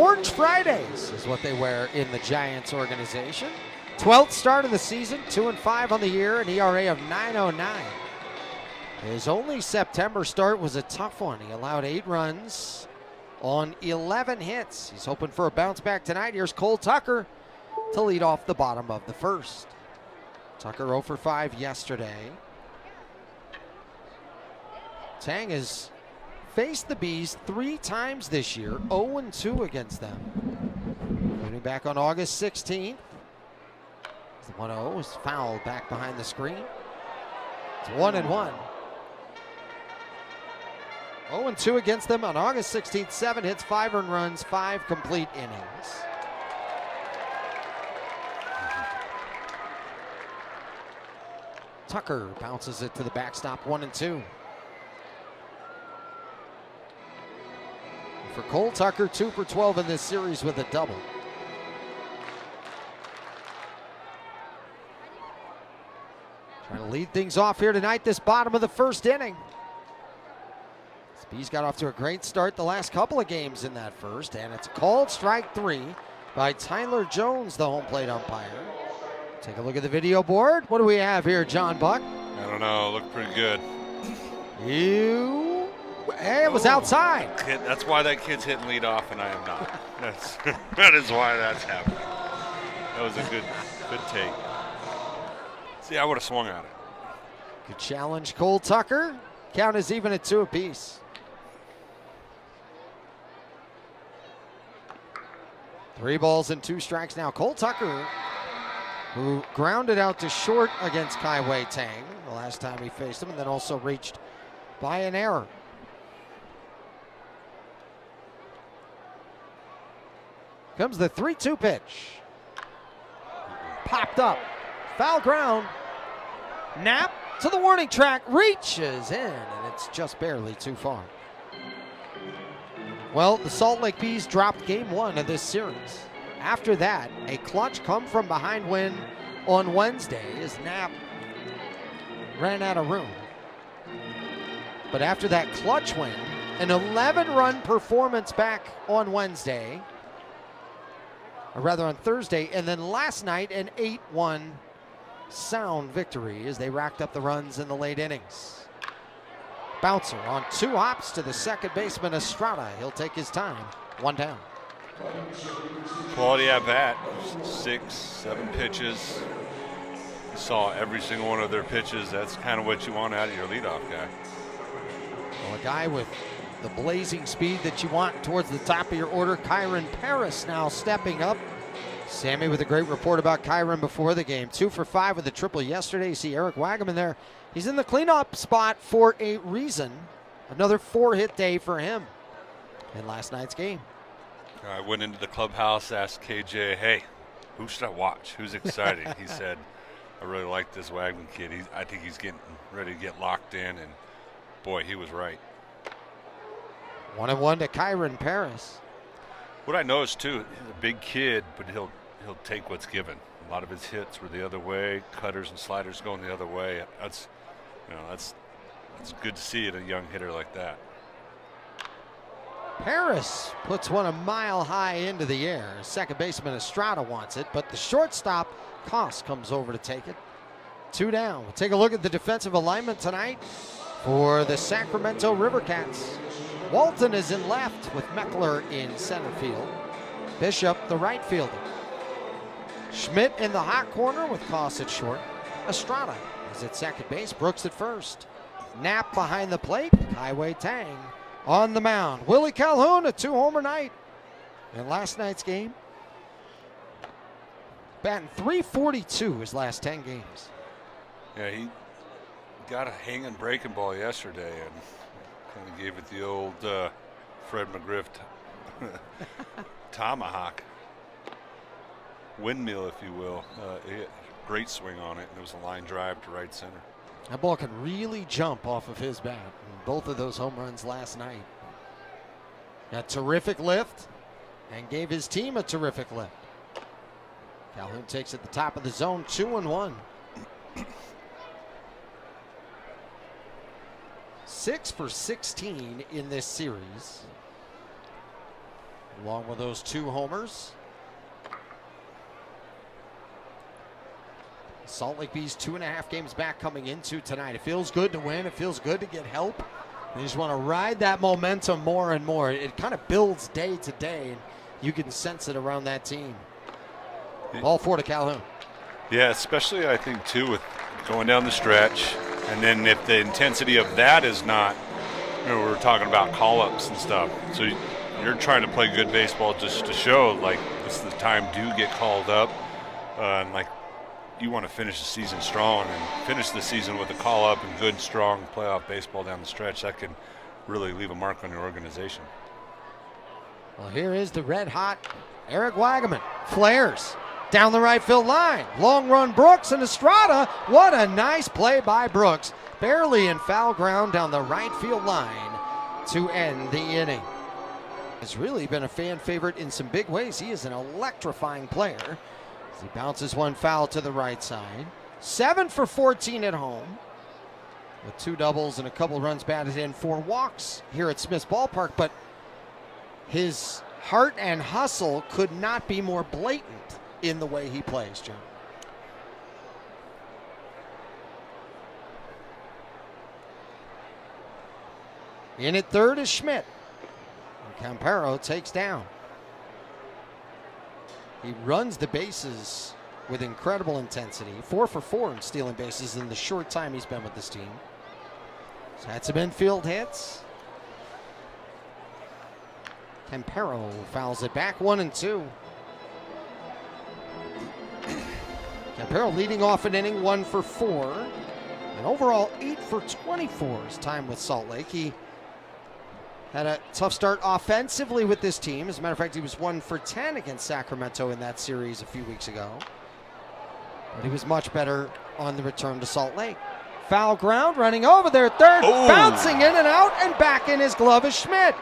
Orange Fridays is what they wear in the Giants organization. 12th start of the season, 2-5 on the year, an ERA of 9.09. His only September start was a tough one. He allowed 8 runs on 11 hits. He's hoping for a bounce back tonight. Here's Cole Tucker to lead off the bottom of the first. Tucker 0 for 5 yesterday. Tang has faced the Bees 3 times this year, 0-2 against them. Moving back on August 16th. The 1-0 was fouled back behind the screen. It's 1-1. 0-2 against them on August 16th. 7 hits, 5 earned runs, 5 complete innings. Tucker bounces it to the backstop, 1-2. For Cole Tucker, 2 for 12 in this series with a double. Trying to lead things off here tonight, this bottom of the first inning. Bees got off to a great start the last couple of games in that first, and it's called strike 3 by Tyler Jones, the home plate umpire. Take a look at the video board. What do we have here, John Buck? I don't know, looked pretty good. Hey, it was outside. That's why that kid's hitting lead off and I am not. That is why that's happening. That was a good take. See, I would have swung at it. Good challenge, Cole Tucker. Count is even at 2 apiece. Three balls and 2 strikes now. Cole Tucker, who grounded out to short against Kai-Wei Tang the last time he faced him, and then also reached by an error. Comes the 3-2 pitch. Popped up. Foul ground. Knapp to the warning track. Reaches in, and it's just barely too far. Well, the Salt Lake Bees dropped game 1 of this series. After that, a clutch come from behind win on Wednesday as Knapp ran out of room. But after that clutch win, an 11-run performance back on Wednesday, or rather on Thursday, and then last night an 8-1 sound victory as they racked up the runs in the late innings. Bouncer on 2 hops to the second baseman Estrada. He'll take his time. 1 down. Quality at bat. 6, 7 pitches. You saw every single one of their pitches. That's kind of what you want out of your leadoff guy. Well, a guy with the blazing speed that you want towards the top of your order. Kyron Paris now stepping up. Sammy with a great report about Kyron before the game. 2 for 5 with a triple yesterday. You see Eric Wagaman there. He's in the cleanup spot for a reason. Another 4-hit day for him in last night's game. I went into the clubhouse, asked KJ, hey, who should I watch? Who's exciting? He said, I really like this Wagman kid. I think he's getting ready to get locked in, and boy, he was right. 1-1 to Kyron Paris. What I noticed too, he's a big kid, but he'll take what's given. A lot of his hits were the other way, cutters and sliders going the other way. That's good to see in a young hitter like that. Paris puts one a mile high into the air. Second baseman Estrada wants it, but the shortstop Koss comes over to take it. 2 down. We'll take a look at the defensive alignment tonight for the Sacramento River Cats. Walton is in left with Meckler in center field. Bishop, the right fielder. Schmidt in the hot corner with Koss at short. Estrada is at second base. Brooks at first. Knapp behind the plate. Kai-Wei Tang on the mound. Willie Calhoun, a 2-homer night in last night's game. Batting .342 his last 10 games. Yeah, he got a hanging breaking ball yesterday and kind of gave it the old Fred McGriff tomahawk. Windmill, if you will. Great swing on it, and it was a line drive to right center. That ball can really jump off of his bat. And both of those home runs last night. A terrific lift and gave his team a terrific lift. Calhoun takes at the top of the zone, 2-1. 6 for 16 in this series. along with those 2 homers. Salt Lake Bees 2.5 games back coming into tonight. It feels good to win. It feels good to get help. You just want to ride that momentum more and more. It kind of builds day to day, and you can sense it around that team. Ball 4 to Calhoun. Yeah, especially I think too with going down the stretch, and then if the intensity of that is not, we're talking about call-ups and stuff. So you're trying to play good baseball just to show like this is the time do get called up, and like you want to finish the season strong and finish the season with a call-up and good, strong playoff baseball down the stretch. That can really leave a mark on your organization. Well, here is the red-hot Eric Wagaman. Flares down the right field line. Long run Brooks and Estrada. What a nice play by Brooks. Barely in foul ground down the right field line to end the inning. Has really been a fan favorite in some big ways. He is an electrifying player. He bounces one foul to the right side. 7 for 14 at home, with 2 doubles and a couple runs batted in, 4 walks here at Smith's Ballpark. But his heart and hustle could not be more blatant in the way he plays, John. In at third is Schmidt. And Campero takes down. He runs the bases with incredible intensity. 4 for 4 in stealing bases in the short time he's been with this team. He's had some infield hits. Campero fouls it back, 1-2. Campero leading off an inning, 1 for 4. And overall 8 for 24 his time with Salt Lake. He had a tough start offensively with this team. As a matter of fact, he was 1 for 10 against Sacramento in that series a few weeks ago. But he was much better on the return to Salt Lake. Foul ground, running over there, third, bouncing in and out, and back in his glove is Schmidt.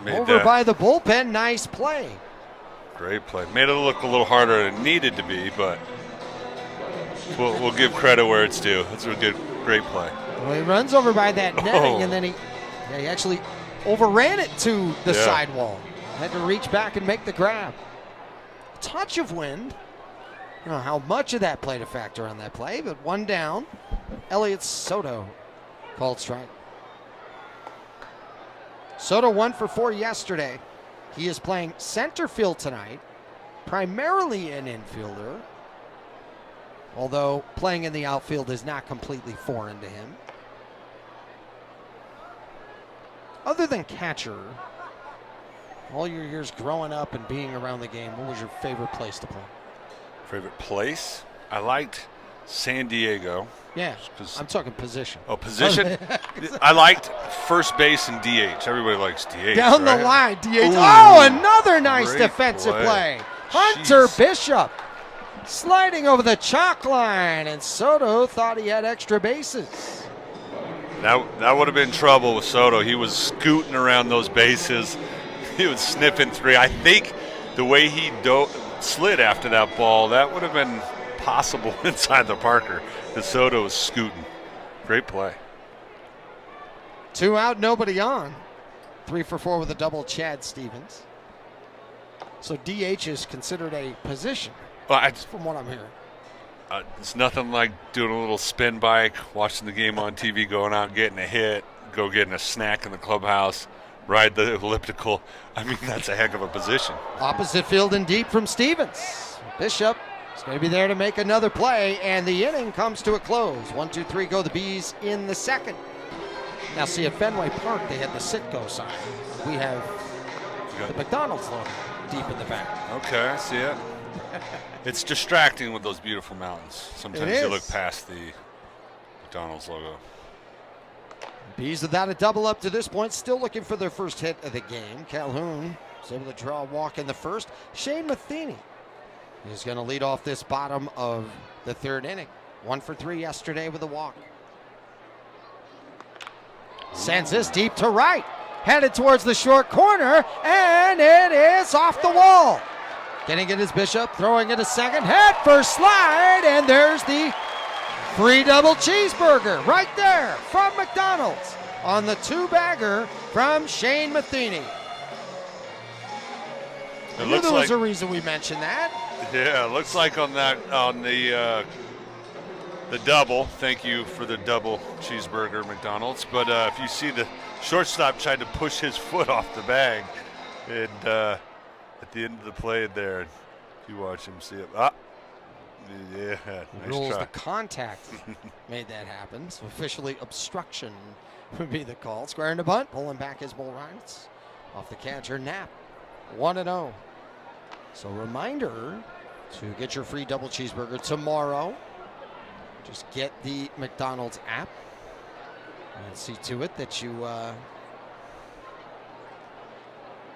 Over by the bullpen, nice play. Great play. Made it look a little harder than it needed to be, but we'll give credit where it's due. It's a great play. Well, he runs over by that netting, and then he actually overran it to the sidewall. Had to reach back and make the grab. Touch of wind. I don't know how much of that played a factor on that play, but 1 down. Elliot Soto called strike. Soto 1 for 4 yesterday. He is playing center field tonight, primarily an infielder, although playing in the outfield is not completely foreign to him. Other than catcher, all your years growing up and being around the game, what was your favorite place to play? Favorite place? I liked San Diego. Yeah, I'm talking position. Oh, position? I liked first base and DH. Everybody likes DH, Down right? the line, DH. Ooh, another nice defensive play. Hunter Bishop sliding over the chalk line, and Soto thought he had extra bases. That would have been trouble with Soto. He was scooting around those bases. He was sniffing 3. I think the way he slid after that ball, that would have been possible inside the Parker. The Soto was scooting. Great play. 2 out, nobody on. 3 for 4 with a double, Chad Stevens. So DH is considered a position, from what I'm hearing. It's nothing like doing a little spin bike, watching the game on TV, going out and getting a hit, go getting a snack in the clubhouse, ride the elliptical. I mean, that's a heck of a position. Opposite field and deep from Stevens. Bishop is going to be there to make another play, and the inning comes to a close. 1, 2, 3 go the Bees in the second. Now, see, at Fenway Park, they had the Citgo sign. We have the McDonald's logo deep in the back. Okay, I see it. It's distracting with those beautiful mountains. Sometimes you look past the McDonald's logo. Bees without a double up to this point, still looking for their first hit of the game. Calhoun was able to draw a walk in the first. Shane Matheny is going to lead off this bottom of the third inning. 1 for 3 yesterday with a walk. Sends this deep to right. Headed towards the short corner, and it is off the wall. Getting it is Bishop, throwing it a second. Head first slide, and there's the free double cheeseburger right there from McDonald's. on the two-bagger from Shane Matheny. I knew there was a reason we mentioned that. Yeah, it looks like on the double. Thank you for the double cheeseburger, McDonald's. But if you see, the shortstop tried to push his foot off the bag, and at the end of the play there, you watch him see it. Yeah, nice Rules try. the contact made that happen. So officially obstruction would be the call. Squaring to bunt, pulling back his bull rights off the catcher Knapp. 1-0. So reminder to get your free double cheeseburger tomorrow. Just get the McDonald's app and see to it that you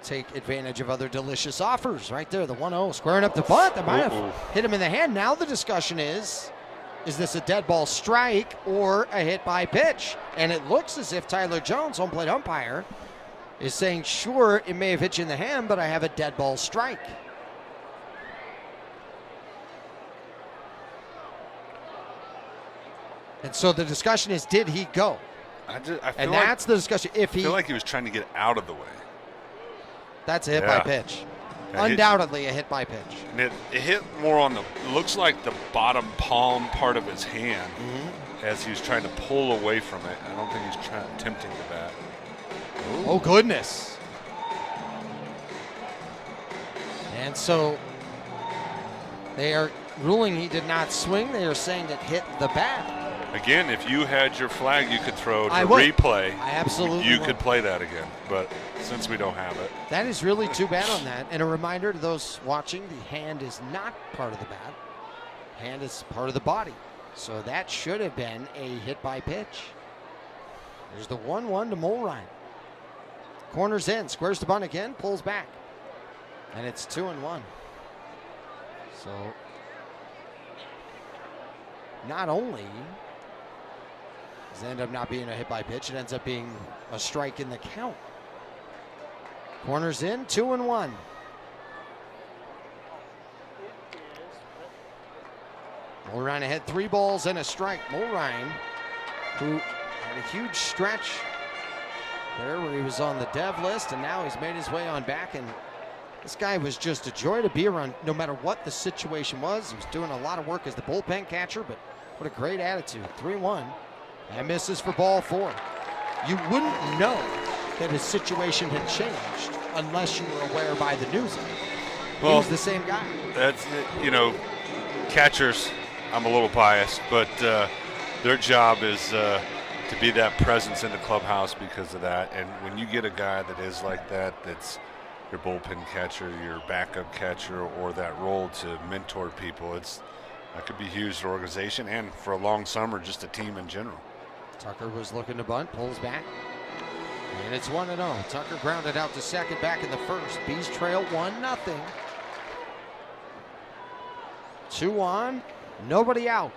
take advantage of other delicious offers. Right there, the 1-0, squaring up the bunt. That might have hit him in the hand. Now the discussion is this a dead ball strike or a hit by pitch? And it looks as if Tyler Jones, home plate umpire, is saying, sure, it may have hit you in the hand, but I have a dead ball strike. And so the discussion is, did he go? And that's the discussion. I feel like he was trying to get out of the way. That's a hit by pitch. Yeah, undoubtedly a hit by pitch. And it hit more on looks like the bottom palm part of his hand as he was trying to pull away from it. I don't think he's attempting the bat. Ooh. Oh, goodness. And so they are ruling he did not swing. They are saying it hit the bat. Again, if you had your flag you could throw to replay, I absolutely you could play that again. But since we don't have it. That is really too bad on that. And a reminder to those watching, the hand is not part of the bat. Hand is part of the body. So that should have been a hit by pitch. There's the 1-1 to Mulrine. Corners in, squares to bunt again, pulls back. And it's 2-1. So not only does it end up not being a hit by pitch, it ends up being a strike in the count. Corners in, 2-1. Mulrine ahead, 3 balls and a strike. Mulrine, who had a huge stretch there where he was on the dev list, and now he's made his way on back. And this guy was just a joy to be around no matter what the situation was. He was doing a lot of work as the bullpen catcher, but what a great attitude. 3-1. And misses for ball 4. You wouldn't know that his situation had changed unless you were aware by the news. He was the same guy. That's, catchers, I'm a little biased, but their job is to be that presence in the clubhouse because of that. And when you get a guy that is like that, that's your bullpen catcher, your backup catcher, or that role to mentor people, that could be huge to the organization and for a long summer, just a team in general. Tucker was looking to bunt, pulls back. And it's 1-0. Tucker grounded out to second, back in the first. Bees trail 1-0. 2 on, nobody out.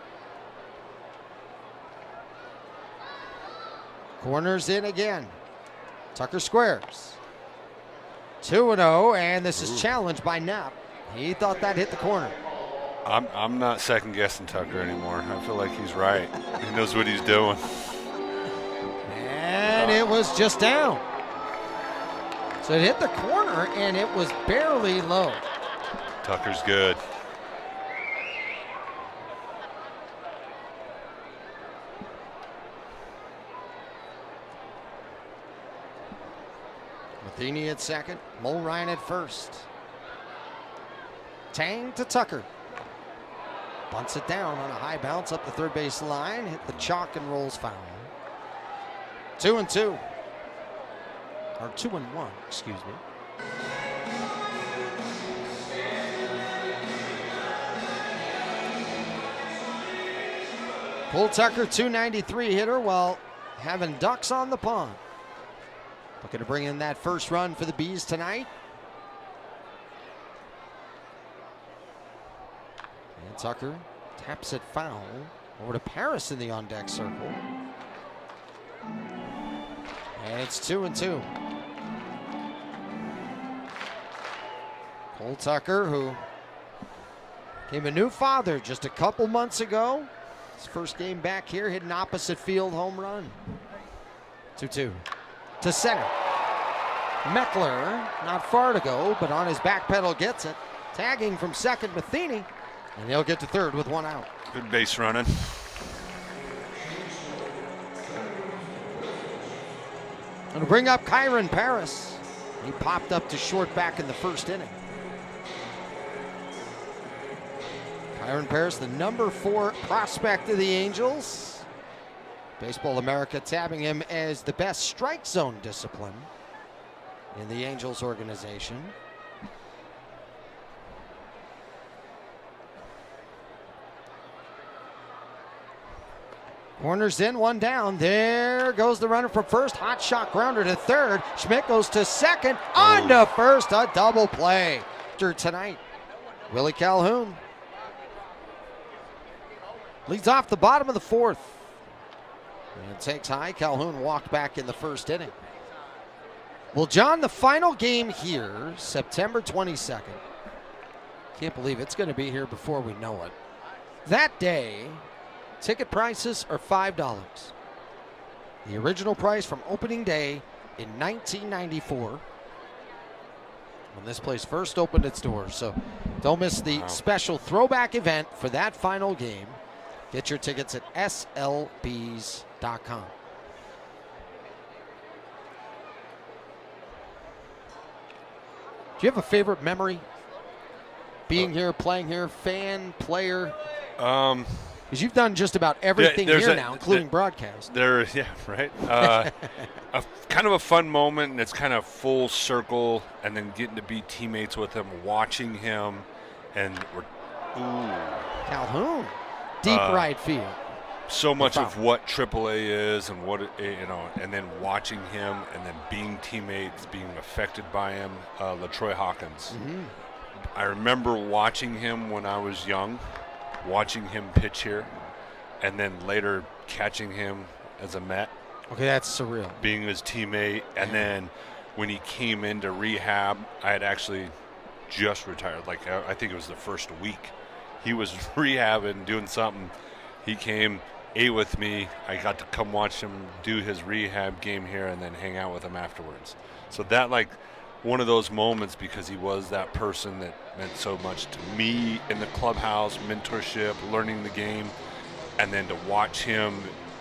Corners in again. Tucker squares. 2-0, and this is challenged by Knapp. He thought that hit the corner. I'm not second guessing Tucker anymore. I feel like he's right. He knows what he's doing. And it was just down. So it hit the corner, and it was barely low. Tucker's good. Matheny at second, Mulrine at first. Tang to Tucker. Bunts it down on a high bounce up the third base line, hit the chalk and rolls foul. 2-2. Or 2-1, excuse me. Cole Tucker, 293 hitter, while having ducks on the pond. Looking to bring in that first run for the Bees tonight. And Tucker taps it foul over to Paris in the on-deck circle. And it's 2-2. Cole Tucker, who became a new father just a couple months ago. His first game back here, hit an opposite field home run. 2-2 to center. Meckler, not far to go, but on his back pedal gets it. Tagging from second, Matheny, and they'll get to third with 1 out. Good base running. And bring up Kyron Paris. He popped up to short back in the first inning. Kyron Paris, the number 4 prospect of the Angels. Baseball America tabbing him as the best strike zone discipline in the Angels organization. Corners in, 1 down. There goes the runner from first. Hot shot grounder to third. Schmidt goes to second. On to first. A double play. After tonight, Willie Calhoun leads off the bottom of the 4th. And takes high. Calhoun walked back in the first inning. Well, John, the final game here, September 22nd. Can't believe it's going to be here before we know it. That day, ticket prices are $5. The original price from opening day in 1994, when this place first opened its doors. So don't miss the special throwback event for that final game. Get your tickets at slbs.com. Do you have a favorite memory? Being here, playing here, fan, player? Because you've done just about everything here now, including broadcast. Yeah, right. A kind of a fun moment, and it's kind of full circle, and then getting to be teammates with him, watching him, and Calhoun, deep right field. So much of what AAA is, and what and then watching him, and then being teammates, being affected by him. LaTroy Hawkins. Mm-hmm. I remember watching him when I was young. Watching him pitch here, and then later catching him as a Met. Okay, that's surreal. Being his teammate, and then when he came into rehab, I had actually just retired. Like, I think it was the first week. He was rehabbing, doing something. He came, ate with me. I got to come watch him do his rehab game here and then hang out with him afterwards. So that, like, one of those moments, because he was that person that meant so much to me in the clubhouse, mentorship, learning the game, and then to watch him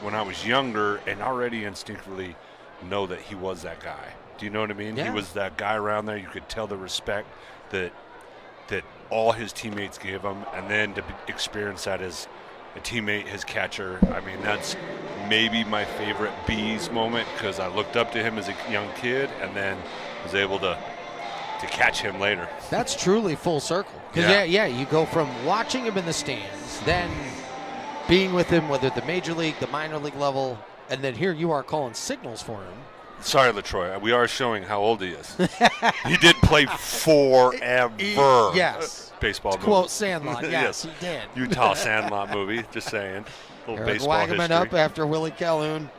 when I was younger and already instinctively know that he was that guy. Do you know what I mean? Yeah. He was that guy around there. You could tell the respect that all his teammates gave him, and then to experience that as a teammate, his catcher. I mean, that's maybe my favorite Bees moment, because I looked up to him as a young kid and then was able to catch him later. That's truly full circle. Because you go from watching him in the stands, then being with him, whether at the major league, the minor league level, and then here you are calling signals for him. Sorry, LaTroy. We are showing how old he is. He did play forever. Yes. Baseball movie. Quote Sandlot. Yes, he did. Utah Sandlot movie. Just saying. Little Eric baseball Wagaman history. up after Willie Calhoun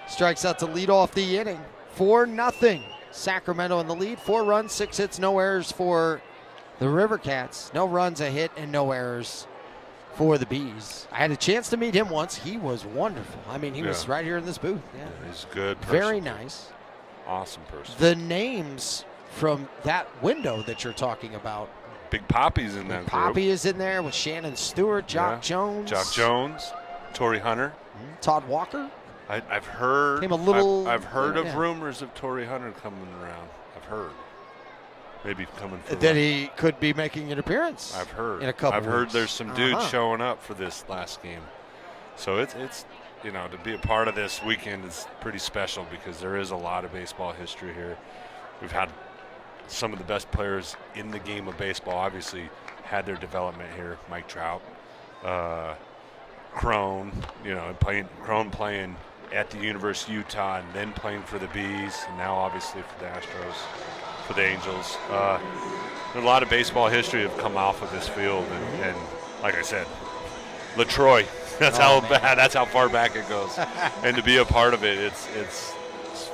strikes out to lead off the inning. 4-0. Sacramento in the lead. 4 runs, 6 hits, no errors for the River Cats. No runs, a hit, and no errors for the Bees. I had a chance to meet him once. He was wonderful. I mean, he was right here in this booth. Yeah, he's a good person. Very nice. Awesome person. The names from that window that you're talking about. Big Poppy's in that group. Poppy is in there with Shannon Stewart, Jock Jones. Jock Jones, Torrey Hunter. Todd Walker. I've heard. I've heard of rumors of Torrey Hunter coming around. I've heard. Maybe coming for that he could be making an appearance. I've heard. In a couple I've heard weeks. there's some dudes showing up for this last game. So it's to be a part of this weekend is pretty special, because there is a lot of baseball history here. We've had some of the best players in the game of baseball obviously had their development here. Mike Trout, Crone, playing at the University of Utah and then playing for the Bees, and now obviously for the Astros, for the Angels. There's a lot of baseball history have come off of this field, and like I said, LaTroy, that's how far back it goes. And to be a part of it, it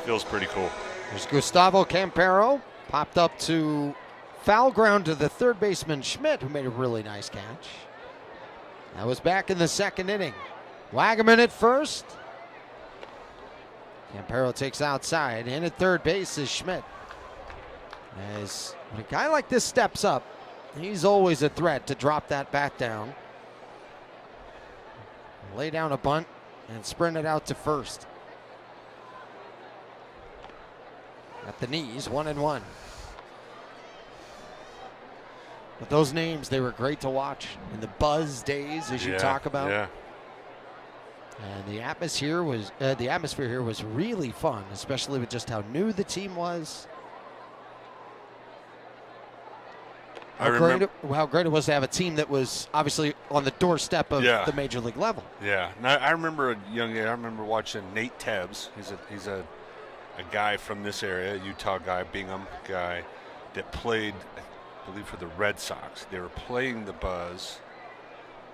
feels pretty cool. There's Gustavo Campero, popped up to foul ground to the third baseman Schmidt, who made a really nice catch. That was back in the second inning. Wagaman at first. Campero takes outside. In at third base is Schmidt. As when a guy like this steps up, he's always a threat to drop that bat down. Lay down a bunt and sprint it out to first. At the knees, 1-1. But those names, they were great to watch in the buzz days, as you talk about. Yeah. And the atmosphere here was really fun, especially with just how new the team was. How great it was to have a team that was obviously on the doorstep of the major league level. Yeah, now, I remember watching Nate Tebbs. He's a guy from this area, Utah guy, Bingham guy, that played, I believe, for the Red Sox. They were playing the buzz,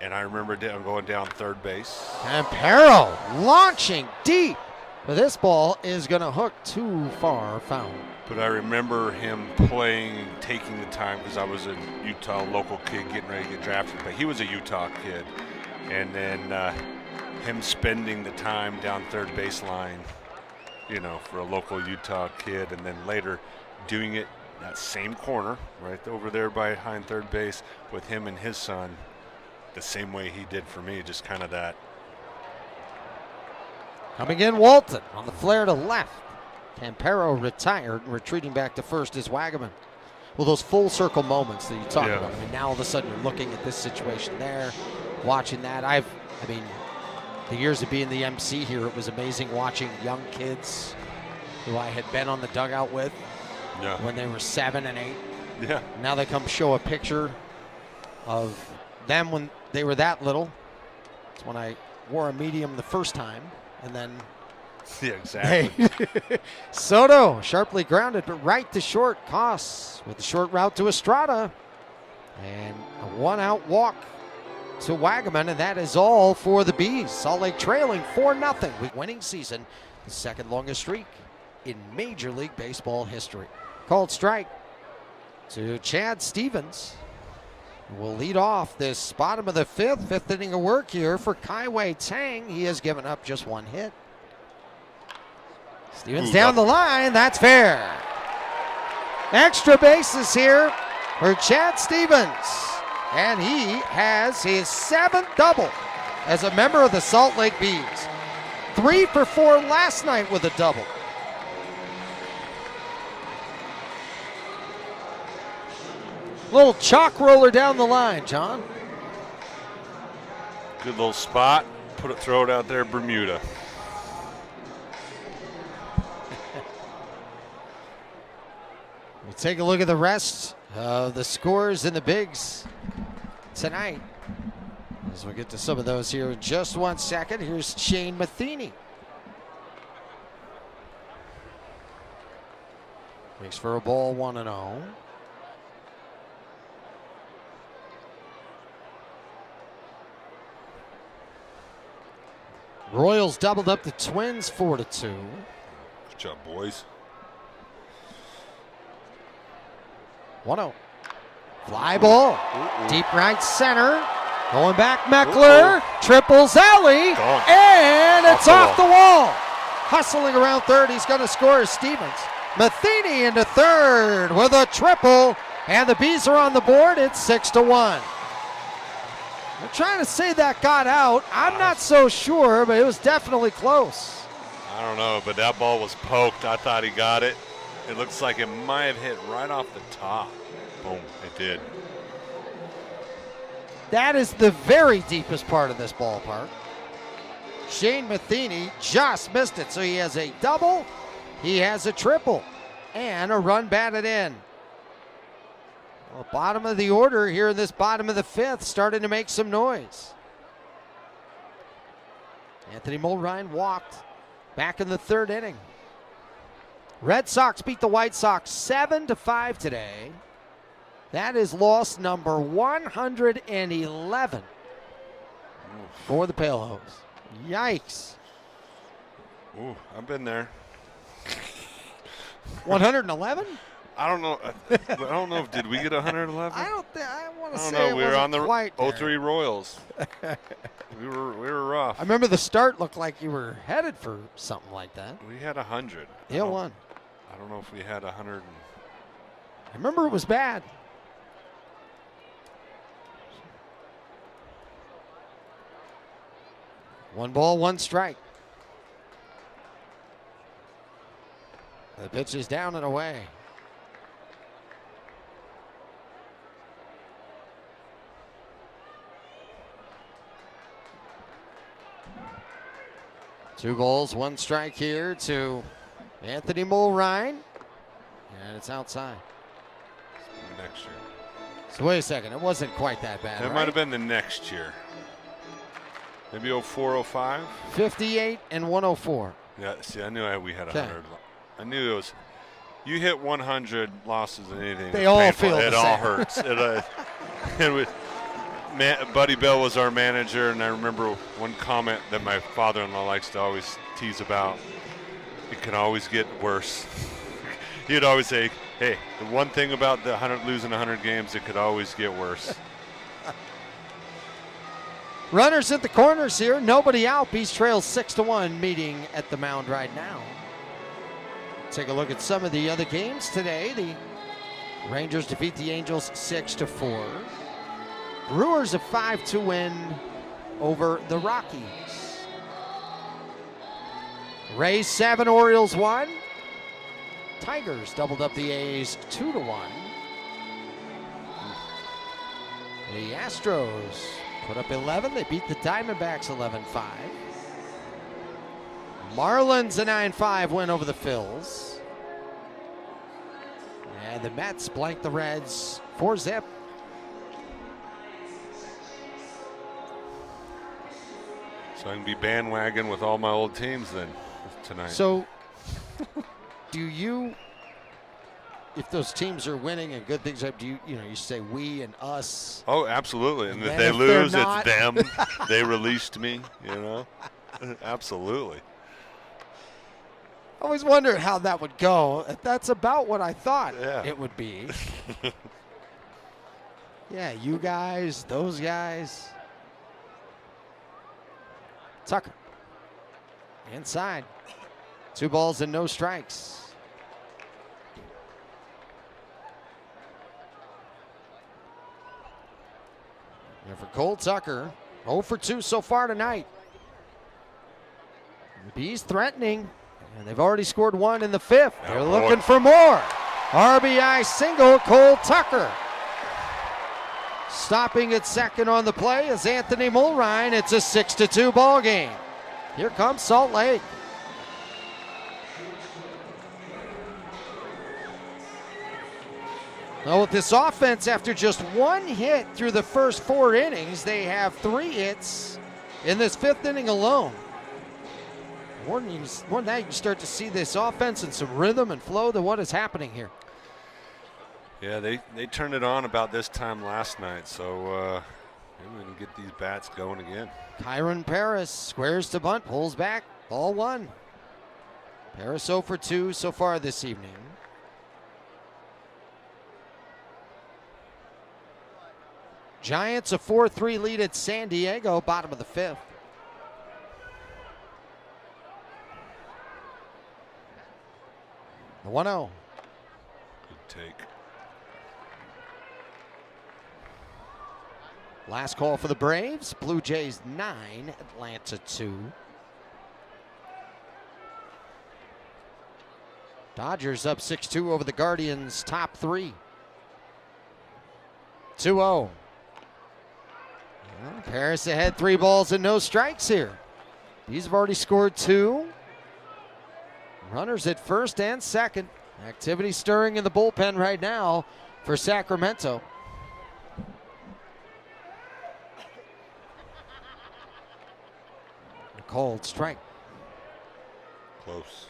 and I remember going down third base. Campero launching deep, but this ball is going to hook too far foul. But I remember him playing, taking the time, because I was a Utah local kid getting ready to get drafted, but he was a Utah kid. And then him spending the time down third baseline, you know, for a local Utah kid, and then later doing it that same corner, right over there behind third base, with him and his son, the same way he did for me, just kind of that. Coming in, Walton on the flare to left. Campero retired, retreating back to first is Wagaman. Well, those full circle moments that you talk about. I mean, now all of a sudden you're looking at this situation there, watching that. I mean, the years of being the MC here, it was amazing watching young kids who I had been on the dugout with when they were 7 and 8. Yeah. Now they come show a picture of them when they were that little. It's when I wore a medium the first time, and then yeah, exactly. Soto sharply grounded, but right to short. Koss with the short route to Estrada. And a 1-out walk to Wagaman, and that is all for the Bees. Salt Lake trailing 4-0 with winning season, the second longest streak in Major League Baseball history. Called strike to Chad Stevens. Will lead off this bottom of the fifth inning of work here for Kai-Wei Tang. He has given up just one hit. Stevens down the line, that's fair. Extra bases here for Chad Stevens. And he has his 7th double as a member of the Salt Lake Bees. 3 for 4 last night with a double. Little chalk roller down the line, John. Good little spot. Throw it out there, Bermuda. We'll take a look at the rest of the scores in the bigs tonight, as we'll get to some of those here in just 1 second. Here's Shane Matheny. Makes for a ball, 1-0. Royals doubled up the Twins 4-2. Good job, boys. 1-0. Fly ball. Deep right center. Going back, Meckler. Triples alley. And it's off the wall. Hustling around third. He's going to score as Stevens. Matheny into third with a triple. And the Bees are on the board. It's 6-1. They're trying to say that got out. I'm not so sure, but it was definitely close. I don't know, but that ball was poked. I thought he got it. It looks like it might have hit right off the top. Boom, it did. That is the very deepest part of this ballpark. Shane Matheny just missed it, so he has a double, he has a triple, and a run batted in. Well, bottom of the order here in this bottom of the fifth, starting to make some noise. Anthony Mulrine walked back in the third inning. Red Sox beat the White Sox 7-5 today. That is loss number 111 for the Pale Hose. Yikes. Ooh, I've been there. 111? I don't know. I don't know. Did we get 111? I don't think. I want to I don't say know. We were on the quite 03 Royals. we were rough. I remember the start looked like you were headed for something like that. We had 100. Yeah, one. I don't know if we had 100. I remember it was bad. One ball, one strike. The pitch is down and away. Two balls, one strike here to Anthony Mulrine. And it's outside. Next year. So wait a second. It wasn't quite that bad. It might have been the next year. Maybe 04, 05? 58 and 104. Yeah, see, I knew we had 100. I knew it was. You hit 100 losses in anything. They all painful. feel the It same. all hurts. Buddy Bell was our manager, and I remember one comment that my father-in-law likes to always tease about. It can always get worse. He'd always say, hey, the one thing about losing 100 games, it could always get worse. Runners at the corners here. Nobody out. Beast trails 6-1, meeting at the mound right now. Take a look at some of the other games today. The Rangers defeat the Angels 6-4. Brewers a 5-2 win over the Rockies. Rays 7, Orioles 1. Tigers doubled up the A's 2-1. The Astros put up 11. They beat the Diamondbacks 11-5. Marlins a 9-5 win over the Phils. And the Mets blanked the Reds 4-0. So I can be bandwagon with all my old teams then tonight. So, do you, if those teams are winning and good things, do you say we and us? Oh, absolutely. And if then they if lose, they're not- it's them. They released me, Absolutely. I always wondered how that would go. That's about what I thought it would be. Yeah, you guys, those guys. Tucker. Inside. 2 balls and no strikes. And for Cole Tucker, 0 for 2 so far tonight. The Bees threatening, and they've already scored 1 in the 5th. They're looking for more. RBI single, Cole Tucker. Stopping at second on the play is Anthony Mulrine. It's a 6-2 ball game. Here comes Salt Lake. Now with this offense, after just 1 hit through the first 4 innings, they have 3 hits in this 5th inning alone. More than that, you can start to see this offense and some rhythm and flow to what is happening here. Yeah, they turned it on about this time last night, so maybe we can get these bats going again. Kyron Paris squares to bunt, pulls back, ball 1. Paris 0 for 2 so far this evening. Giants a 4-3 lead at San Diego, bottom of the 5th. The 1-0. Good take. Last call for the Braves. Blue Jays 9, Atlanta 2. Dodgers up 6-2 over the Guardians, top 3. 2-0. Well, Paris ahead, 3 balls and no strikes here. These have already scored 2. Runners at first and second. Activity stirring in the bullpen right now for Sacramento. A cold strike. Close.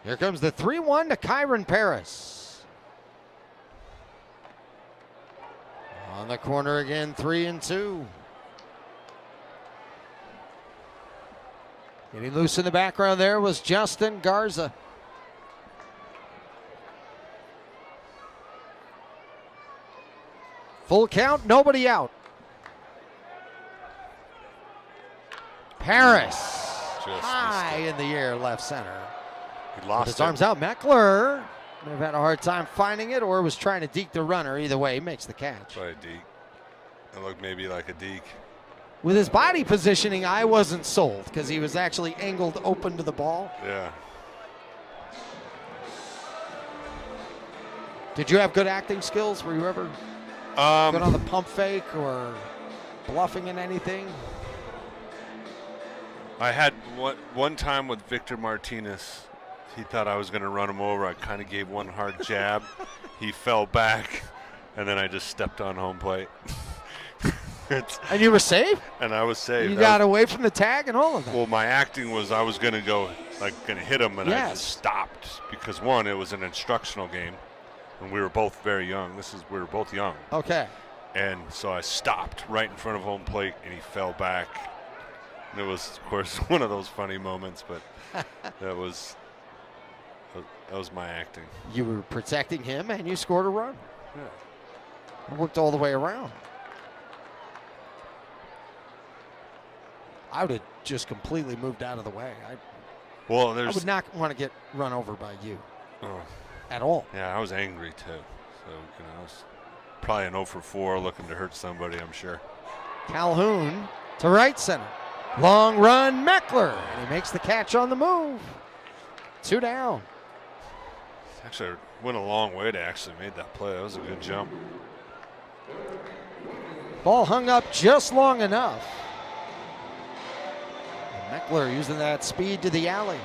Here comes the 3-1 to Kyron Paris. On the corner again, 3-2. Getting loose in the background there was Justin Garza. Full count, nobody out. Paris, high in the air, left center. He lost his arms out. Meckler may have had a hard time finding it or was trying to deke the runner. Either way, he makes the catch. Probably a deke. It looked maybe like a deke. With his body positioning, I wasn't sold because he was actually angled open to the ball. Yeah. Did you have good acting skills? Were you ever good on the pump fake or bluffing in anything? I had one time with Victor Martinez. He thought I was going to run him over. I kind of gave one hard jab. He fell back, and then I just stepped on home plate. And you were safe? And I was safe. You got away from the tag and all of that. Well, my acting was I was going to go, like, going to hit him, and I just stopped because, one, it was an instructional game, and we were both very young. We were both young. Okay. And so I stopped right in front of home plate, and he fell back. And it was, of course, one of those funny moments, but that was my acting. You were protecting him, and you scored a run. Yeah. It worked all the way around. I would have just completely moved out of the way. I would not want to get run over by you at all. Yeah, I was angry too. So, I was probably an 0 for 4 looking to hurt somebody, I'm sure. Calhoun to right center. Long run, Meckler. And he makes the catch on the move. 2 down. Actually, went a long way to actually make that play. That was a good jump. Ball hung up just long enough. Meckler using that speed to the alley.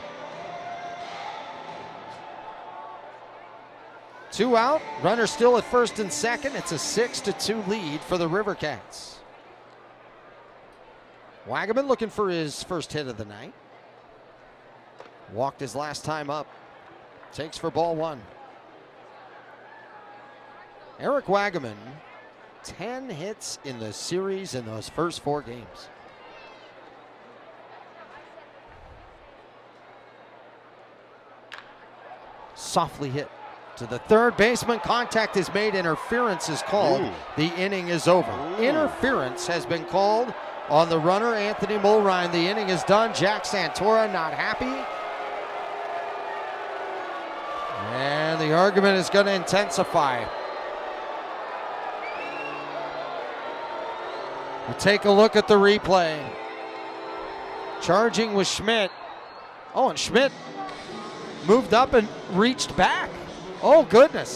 2 out, runner still at first and second. It's a 6-2 lead for the River Cats. Wagaman looking for his first hit of the night. Walked his last time up. Takes for ball 1. Eric Wagaman, 10 hits in the series in those first 4 games. Softly hit to the third baseman. Contact is made. Interference is called. Ooh. The inning is over. Ooh. Interference has been called on the runner, Anthony Mulrine. The inning is done. Jack Santora not happy. And the argument is going to intensify. We'll take a look at the replay. Charging was Schmidt. Oh, and Schmidt moved up and reached back. Oh, goodness.